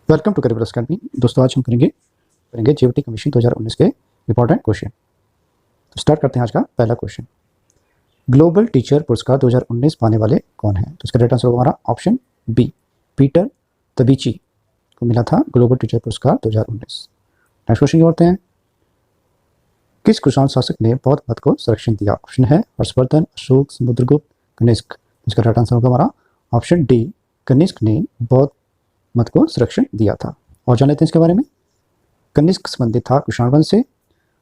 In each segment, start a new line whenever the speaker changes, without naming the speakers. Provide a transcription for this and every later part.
Welcome to curricular academy. दोस्तों आज हम करेंगे जेईई कमीशन 2019 के इंपॉर्टेंट क्वेश्चन। तो स्टार्ट करते हैं आज का पहला क्वेश्चन। ग्लोबल टीचर पुरस्कार 2019 पाने वाले कौन हैं? तो इसका राइट आंसर होगा हमारा ऑप्शन बी, पीटर तबीची को मिला था ग्लोबल टीचर पुरस्कार 2019। नेक्स्ट क्वेश्चन की ओर बढ़ते हैं। किस कुषाण शासक ने बौद्ध मत को संरक्षण दिया? ऑप्शन है हर्षवर्धन, अशोक, समुद्रगुप्त, कनिष्क। इसका राइट आंसर होगा हमारा ऑप्शन डी, कनिष्क ने बौद्ध मत को संरक्षण दिया था। और जान लेते हैं इसके बारे में। कनिष्क संबंधित था कुषाण वंश से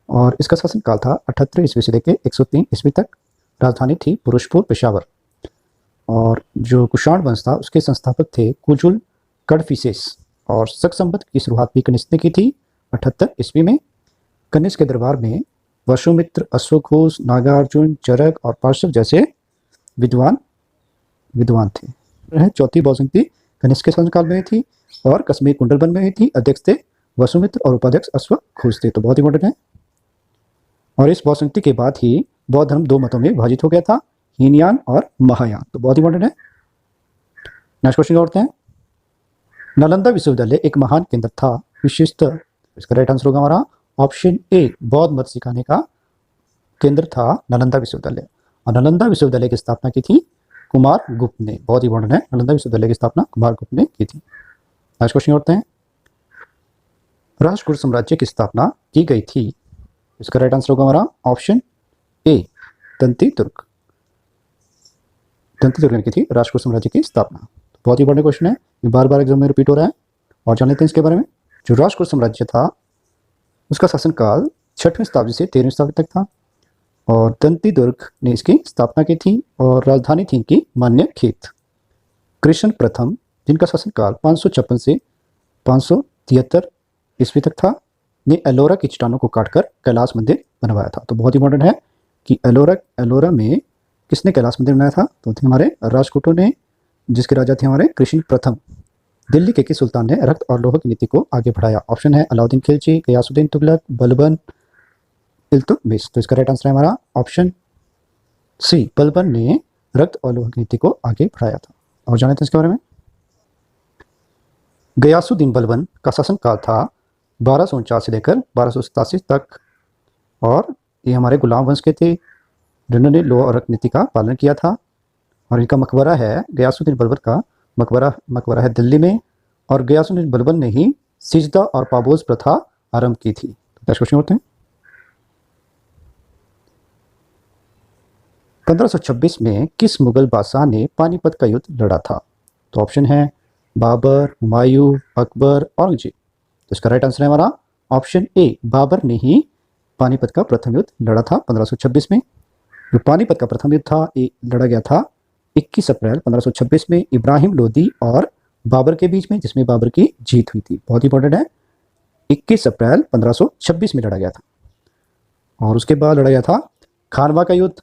और इसका शासनकाल था 78 ईस्वी से लेकर 103 ईस्वी तक। राजधानी थी पुरुषपुर, पेशावर। और जो कुषाण वंश था उसके संस्थापक थे कुजुल कड़फिसेस। और शक संवत की शुरुआत भी कनिष्क ने की थी 78 ईस्वी में। कनिष्क के दरबार में वसुमित्र, अश्वघोष, नागार्जुन, चरक और पार्श्व जैसे विद्वान थे। चौथी बौद्धंती कनिष्क के शासनकाल में थी और कश्मीर कुंडलबन में थी। अध्यक्ष थे वसुमित्र और उपाध्यक्ष अश्वघोष थे। तो बहुत इंपॉर्टेंट है। और इस बौद्धंती के बाद ही बौद्ध धर्म दो मतों में विभाजित हो गया था, हीनयान और महायान। तो बहुत इंपॉर्टेंट है। नेक्स्ट क्वेश्चन करते हैं। नालंदा विश्वविद्यालय एक महान केंद्र था विशिष्ट। इसका राइट आंसर होगा हमारा ऑप्शन ए, बौद्ध मत सिखाने का केंद्र था नालंदा विश्वविद्यालय। और नालंदा विश्वविद्यालय की स्थापना की थी कुमार गुप्त ने। बहुत इंपॉर्टेंट है, नालंदा विश्वविद्यालय की स्थापना कुमार गुप्त ने की थी। नेक्स्ट क्वेश्चन करते हैं। राष्ट्रकूट साम्राज्य की स्थापना की गई थी। इसका राइट आंसर होगा हमारा ऑप्शन ए, तंती तुर्क ने की थी राष्ट्रकूट साम्राज्य की स्थापना। बहुत ही इंपॉर्टेंट क्वेश्चन है, ये बार बार एग्जाम में रिपीट हो रहा है। और जान लेते हैं इसके बारे में। जो राष्ट्रकूट साम्राज्य था उसका शासनकाल 6वीं शताब्दी से 13वीं शताब्दी तक था। और तंती दुर्ग ने इसकी स्थापना की थी और राजधानी थी इनकी मान्यखेत। कृष्ण प्रथम, जिनका शासनकाल 556 से 573 ईस्वी तक था, ने एलोरा की चट्टानों को काटकर कैलाश मंदिर बनवाया था। तो बहुत इंपॉर्टेंट है कि एलोरा में किसने कैलाश मंदिर बनाया था? तो थे हमारे राष्ट्रकूटों ने, जिसके राजा थे हमारे कृष्ण प्रथम। दिल्ली के किस सुल्तान ने रक्त और लोह की नीति को आगे बढ़ाया? ऑप्शन है अलाउद्दीन खिलजी, गयासुद्दीन तुगलक, बलबन, इल्तुतमिश। तो इसका राइट आंसर है हमारा ऑप्शन सी, बलबन ने रक्त और लोह की नीति को आगे बढ़ाया था। और जाने थे इसके बारे में। गयासुद्दीन बलबन का शासनकाल था 1249 से लेकर 1287 तक। और ये हमारे गुलाम वंश के थे जिन्होंने लोह और रक्त नीति का पालन किया था। और इनका मकबरा है, गयासुद्दीन बलबन का मकबरा है दिल्ली में। और गयासुद्दीन बलबन ने ही सिजदा और पाबोज प्रथा आरंभ की थी। नेक्स्ट क्वेश्चन होते हैं। 1526 में किस मुगल बादशाह ने पानीपत का युद्ध लड़ा था? तो ऑप्शन है बाबर, हुमायूं, अकबर, औरंगजेब। तो इसका राइट आंसर है हमारा ऑप्शन ए, बाबर ने ही पानीपत का प्रथम युद्ध लड़ा था 1526 में। जो पानीपत का प्रथम युद्ध था ये लड़ा गया था 21 अप्रैल 1526 में इब्राहिम लोदी और बाबर के बीच में, जिसमें बाबर की जीत हुई थी। बहुत इंपॉर्टेंट है, 21 अप्रैल 1526 में लड़ा गया था। और उसके बाद लड़ा गया था खानवा का युद्ध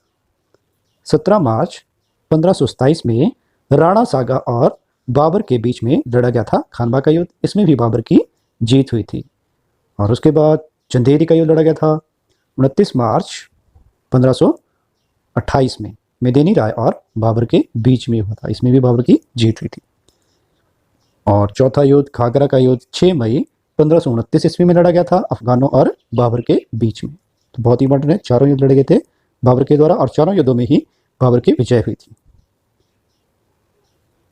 17 मार्च 1527 में। राणा सागा और बाबर के बीच में लड़ा गया था खानवा का युद्ध। इसमें भी बाबर की जीत हुई थी। और उसके बाद चंदेरी का युद्ध लड़ा गया था 29 मार्च 1528 में। मेदिनी राय और बाबर के बीच में हुआ था। इसमें भी बाबर की जीत हुई थी। और चौथा युद्ध घाघरा का युद्ध 6 मई 1529 ईस्वी में लड़ा गया था अफगानों और बाबर के बीच में। तो बहुत इंपॉर्टेंट है, चारों युद्ध लड़े गए थे बाबर के द्वारा और चारों युद्धों में ही बाबर की विजय हुई थी।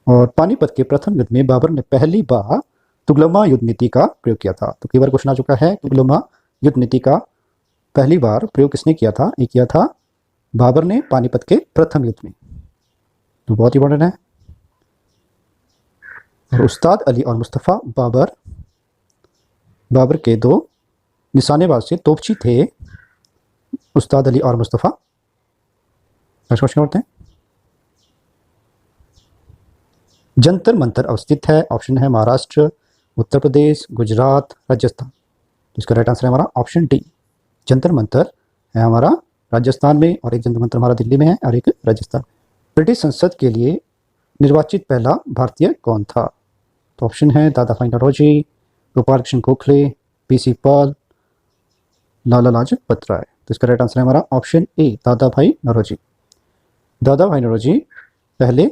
और पानीपत के प्रथम युद्ध में बाबर ने पहली बार तुगलमा युद्ध नीति का प्रयोग किया था। तो कई बार क्वेश्चन आ चुका है, तुगलमा युद्ध नीति का पहली बार प्रयोग किसने किया था? ये किया था बाबर ने पानीपत के प्रथम युद्ध में। तो बहुत इंपॉर्टेंट है। और उस्ताद अली और मुस्तफ़ा बाबर के दो निशानेबाज से तोपची थे, उस्ताद अली और मुस्तफ़ा। नेक्स्ट क्वेश्चन करते हैं। जंतर मंतर अवस्थित है। ऑप्शन है महाराष्ट्र, उत्तर प्रदेश, गुजरात, राजस्थान। इसका राइट आंसर है हमारा ऑप्शन डी, जंतर मंतर है हमारा राजस्थान में और एक जंतर मंतर हमारा दिल्ली में है और एक राजस्थान। ब्रिटिश संसद के लिए निर्वाचित पहला भारतीय कौन था? तो ऑप्शन है दादा भाई नौरोजी, गोपाल कृष्ण गोखले, पीसी पॉल, लाला लाजपत राय। तो इसका राइट आंसर है हमारा ऑप्शन ए, दादा भाई नौरोजी। दादा भाई नौरोजी पहले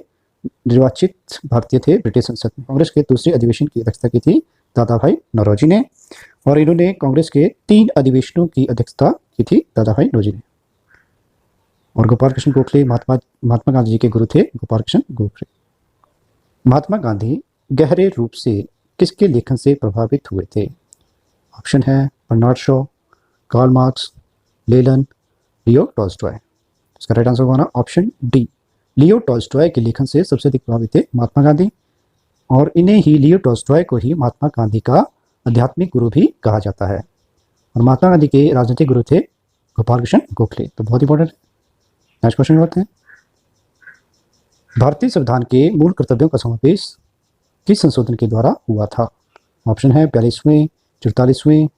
निर्वाचित भारतीय थे ब्रिटिश संसद में। कांग्रेस के दूसरे अधिवेशन की अध्यक्षता की थी दादा भाई नौरोजी ने, और इन्होंने कांग्रेस के 3 अधिवेशनों की अध्यक्षता की थी दादा भाई नौरोजी ने। और गोपाल कृष्ण गोखले महात्मा गांधी जी के गुरु थे गोपाल कृष्ण गोखले। महात्मा गांधी गहरे रूप से किसके लेखन से प्रभावित हुए थे? ऑप्शन है बर्नार्ड शॉ, कार्ल मार्क्स, लेलन, लियो टॉल्स्टॉय। इसका राइट आंसर होगा ना ऑप्शन डी, लियो टॉल्स्टॉय के लेखन से सबसे अधिक प्रभावित थे महात्मा गांधी, और इन्हें ही लियो टॉल्स्टॉय को ही महात्मा गांधी का आध्यात्मिक गुरु भी कहा जाता है। और महात्मा गांधी के राजनीतिक गुरु थे गोपाल कृष्ण गोखले। तो बहुत इंपॉर्टेंट है। नेक्स्ट क्वेश्चन होते हैं, भारतीय संविधान के मूल कर्तव्यों का समावेश किस संशोधन के द्वारा हुआ था? ऑप्शन है 42वें, 44वें,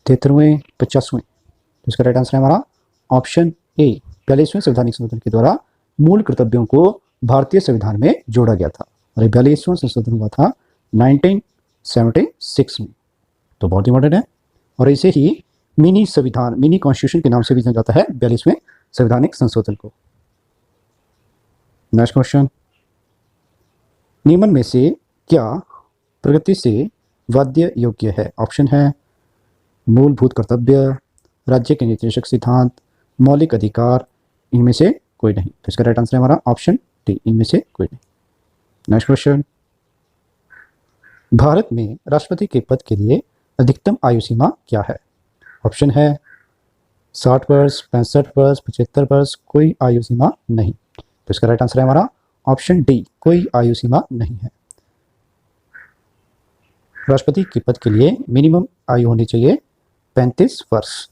73वें, 50वें। तो इसका राइट आंसर है हमारा ऑप्शन ए, 42वें संवैधानिक संशोधन के द्वारा मूल कर्तव्यों को भारतीय संविधान में जोड़ा गया था। और 42वां संशोधन हुआ था 1976 में। तो बहुत इंपॉर्टेंट है। और इसे ही मिनी संविधान, मिनी कॉन्स्टिट्यूशन के नाम से भी जाना जाता है 42वें संवैधानिक संशोधन को। नेक्स्ट क्वेश्चन, निम्न में से क्या प्रगति से वाद्य योग्य है? ऑप्शन है मूलभूत कर्तव्य, राज्य के निर्देशक सिद्धांत, मौलिक अधिकार, इनमें से कोई नहीं। तो इसका राइट आंसर है हमारा ऑप्शन डी, इनमें से कोई नहीं। नेक्स्ट क्वेश्चन, भारत में राष्ट्रपति के पद के लिए अधिकतम आयु सीमा क्या है? ऑप्शन है 60 वर्ष, 65 वर्ष, 75 वर्ष, कोई आयु सीमा नहीं। तो इसका राइट आंसर है हमारा ऑप्शन डी, कोई आयु सीमा नहीं है। राष्ट्रपति के पद के लिए मिनिमम आयु होनी चाहिए 35 वर्ष,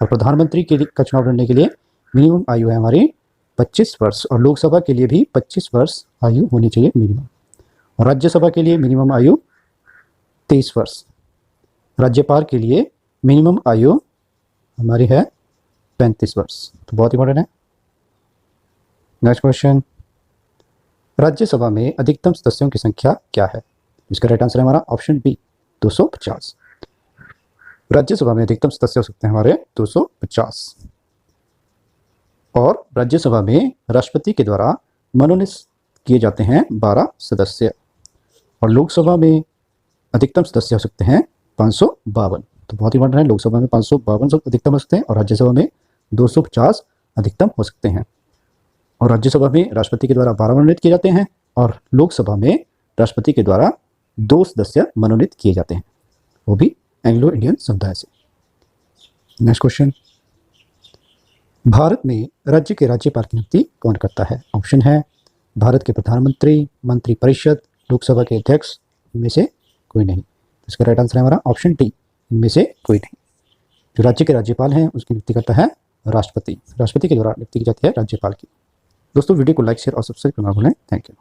और प्रधानमंत्री के लिए का चुनाव लड़ने के लिए मिनिमम आयु है हमारी 25 वर्ष, और लोकसभा के लिए भी 25 वर्ष आयु होनी चाहिए मिनिमम, और राज्यसभा के लिए मिनिमम आयु 23 वर्ष, राज्यपाल के लिए मिनिमम आयु हमारी है 35 वर्ष। तो बहुत इंपॉर्टेंट है। नेक्स्ट क्वेश्चन, राज्यसभा में अधिकतम सदस्यों की संख्या क्या है? इसका राइट आंसर है हमारा ऑप्शन बी, 250। राज्यसभा में अधिकतम सदस्य हो सकते हैं हमारे 250, और राज्यसभा में राष्ट्रपति के द्वारा मनोनीत किए जाते हैं 12 सदस्य, और लोकसभा में अधिकतम सदस्य हो सकते हैं 552। तो बहुत इंपॉर्टेंट है, लोकसभा में 552 अधिकतम हो सकते हैं, और राज्यसभा में 250 अधिकतम हो सकते हैं। और राज्यसभा में राष्ट्रपति के द्वारा 12 मनोनीत किए जाते हैं, और लोकसभा में राष्ट्रपति के द्वारा 2 सदस्य मनोनीत किए जाते हैं, वो भी एंग्लो इंडियन समुदाय से। नेक्स्ट क्वेश्चन, भारत में राज्य के राज्यपाल की नियुक्ति कौन करता है? ऑप्शन है भारत के प्रधानमंत्री, मंत्रिपरिषद, लोकसभा के अध्यक्ष, इनमें से कोई नहीं। इसका राइट आंसर है हमारा ऑप्शन डी, इनमें से कोई नहीं। जो राज्य के राज्यपाल हैं उसकी नियुक्ति करता है राष्ट्रपति, राष्ट्रपति के द्वारा नियुक्ति की जाती है राज्यपाल की। दोस्तों वीडियो को लाइक, शेयर और सब्सक्राइब करना भूलें। Thank you.